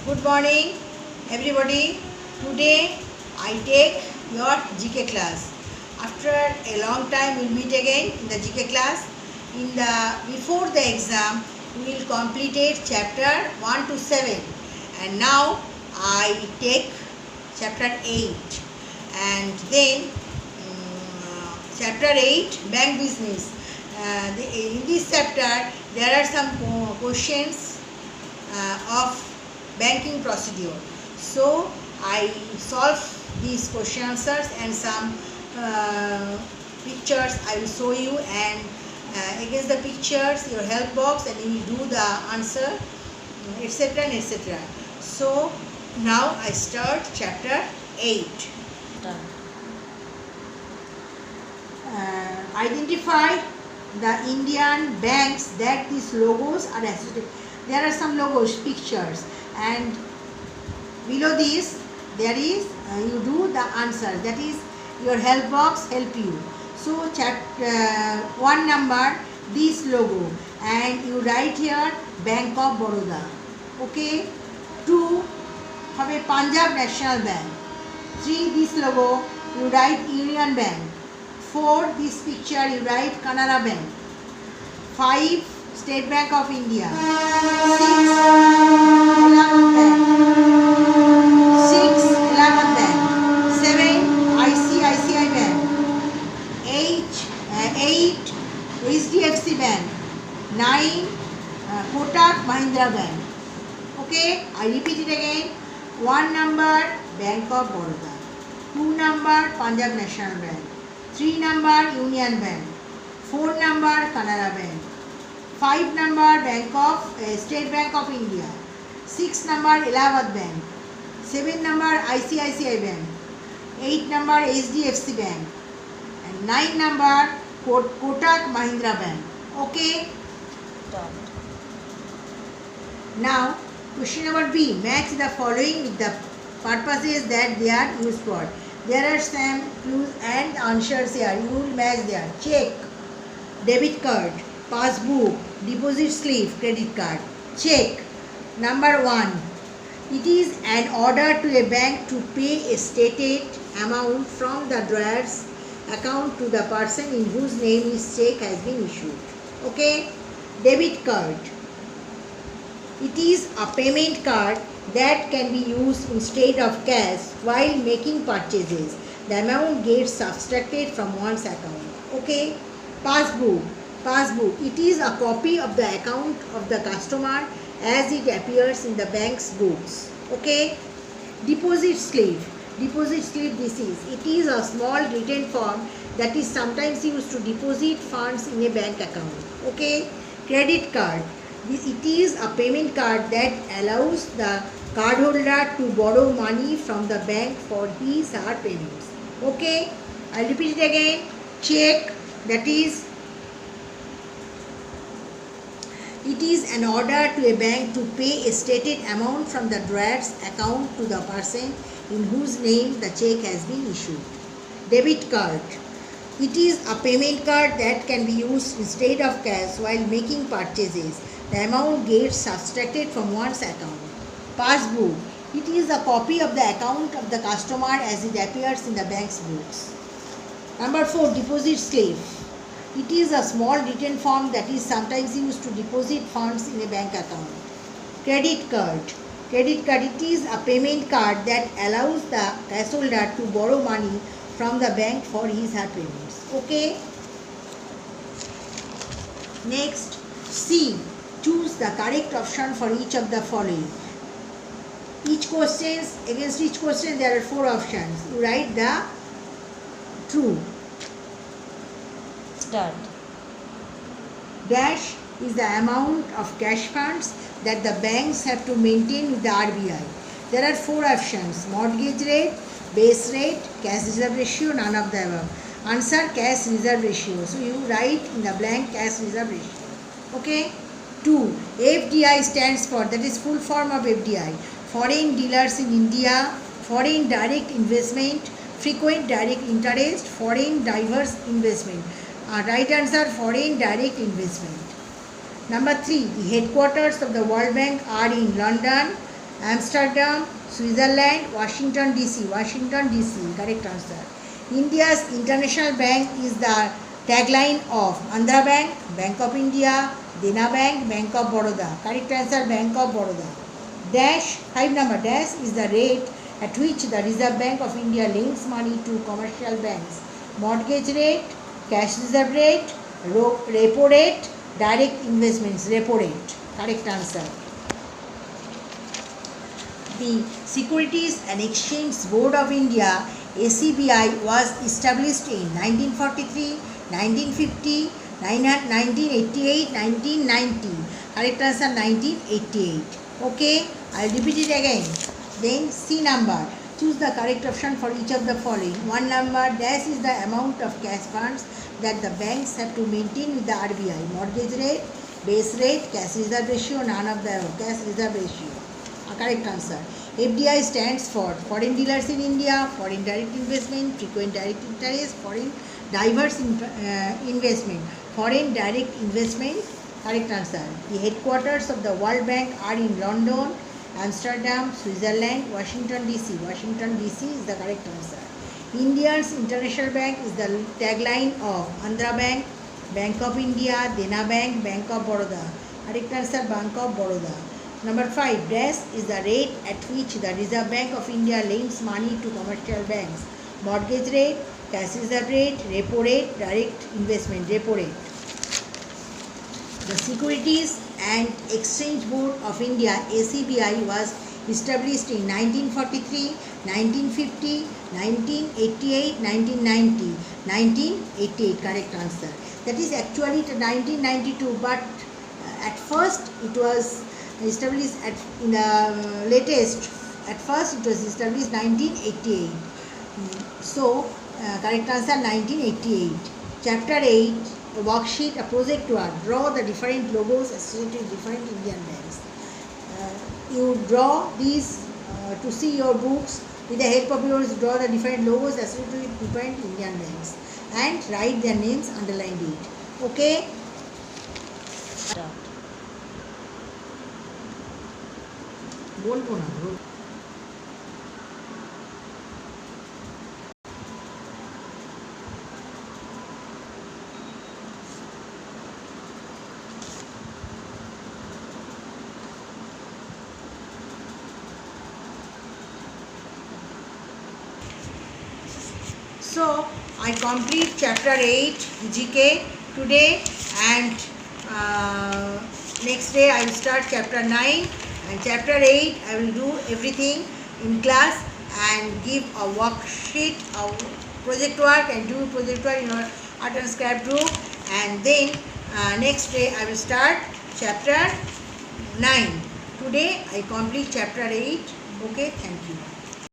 Good morning, everybody. Today I take your GK class. After a long time, we'll meet again in the GK class. Before the exam, we will complete chapter 1 to 7, and now I take chapter 8, and then chapter 8 bank business. In this chapter, there are some questions of banking procedure. So I solve these question answers and some pictures I will show you, and against the pictures your help box, and you will do the answer, etc. and etc. So now I start chapter 8. Identify the Indian banks that these logos are associated. There are some logos, pictures, and below this there is you do the answer, that is your help box help you. So chapter 1 number, this logo, and you write here Bank of Baroda. Okay. 2 have a Punjab National Bank. 3 this logo, you write Union Bank. 4 this picture, you write Canara Bank. 5 State Bank of India. 6 Allahabad Bank. 6 Allahabad Bank. 7 ICICI Bank. 8 HDFC Bank. 9 Kotak Mahindra Bank. Okay, I repeat it again. 1 number Bank of Baroda. 2 number Punjab National Bank. 3 number Union Bank. 4 number Canara Bank. 5 number State Bank of India. 6 number Allahabad Bank. 7 number ICICI Bank. 8 number HDFC Bank. And 9 number Kotak Mahindra Bank. Okay. Now question number B. Match the following with the purposes that they are used for. There are some clues and answers here. You will match there. Check, debit card, passbook, deposit slip, credit card. Check. Number 1. It is an order to a bank to pay a stated amount from the drawer's account to the person in whose name his check has been issued. Okay. Debit card. It is a payment card that can be used instead of cash while making purchases. The amount gets subtracted from one's account. Okay. Passbook. It is a copy of the account of the customer as it appears in the bank's books. Okay. Deposit slip. It is a small written form that is sometimes used to deposit funds in a bank account. Okay. Credit card. It is a payment card that allows the cardholder to borrow money from the bank for his or her payments. Okay, I'll repeat it again. Check, that is, it is an order to a bank to pay a stated amount from the drawer's account to the person in whose name the check has been issued. Debit card. It is a payment card that can be used instead of cash while making purchases. The amount gets subtracted from one's account. Passbook. It is a copy of the account of the customer as it appears in the bank's books. Number 4. Deposit slip. It is a small written form that is sometimes used to deposit funds in a bank account. Credit card. It is a payment card that allows the cash holder to borrow money from the bank for his or her payments. Okay. Next, C. Choose the correct option for each of the following. Against each question there are 4 options. You write the true. Start. Dash is the amount of cash funds that the banks have to maintain with the RBI. There are 4 options: mortgage rate, base rate, cash reserve ratio, none of the above. Answer cash reserve ratio. So you write in the blank cash reserve ratio. Okay. 2. FDI stands for, that is full form of FDI, foreign dealers in India, foreign direct investment, frequent direct interest, foreign diverse investment. Right answer, foreign direct investment. Number 3, the headquarters of the World Bank are in London, Amsterdam, Switzerland, Washington DC. Washington DC, correct answer. India's international bank is the tagline of Andhra Bank, Bank of India, Dena Bank, Bank of Baroda. Correct answer, Bank of Baroda. Dash, 5 number dash is the rate at which the Reserve Bank of India lends money to commercial banks. Mortgage rate, cash reserve rate, repo rate, direct investments, repo rate. Correct answer. The Securities and Exchange Board of India, SCBI, was established in 1943, 1950, 1988, 1990. Correct answer, 1988. Okay, I'll repeat it again. Then C number. Choose the correct option for each of the following. 1 number, dash is the amount of cash funds that the banks have to maintain with the RBI. Mortgage rate, base rate, cash reserve ratio, none of the above. Cash reserve ratio. Correct answer. FDI stands for Foreign Dealers in India, Foreign Direct Investment, Frequent Direct Interest, Foreign Diverse Investment, Foreign Direct Investment. Correct answer. The headquarters of the World Bank are in London, Amsterdam, Switzerland, Washington DC. Washington DC is the correct answer. India's International Bank is the tagline of Andhra Bank, Bank of India, Dena Bank, Bank of Baroda. Correct answer, Bank of Baroda. Number 5, dash is the rate at which the Reserve Bank of India lends money to commercial banks. Mortgage rate, cash reserve rate, repo rate, direct investment, repo rate. The Securities and Exchange Board of India, SCBI, was established in 1943, 1950, 1988, 1990. 1988, correct answer. That is actually 1992, but at first it was established in the latest. At first it was established 1988. So correct answer, 1988. Chapter 8, a worksheet, a project work. Draw the different logos associated with different Indian banks. You draw these to see your books. With the help of yours, draw the different logos associated with different Indian banks and write their names, underline it. Okay. बोलबो ना. So I complete chapter 8 GK today, and next day I will start chapter 9. And chapter 8, I will do everything in class and give a worksheet, a project work, and do project work in our art and scrap group. And then next day, I will start chapter 9. Today, I complete chapter 8. Okay, thank you.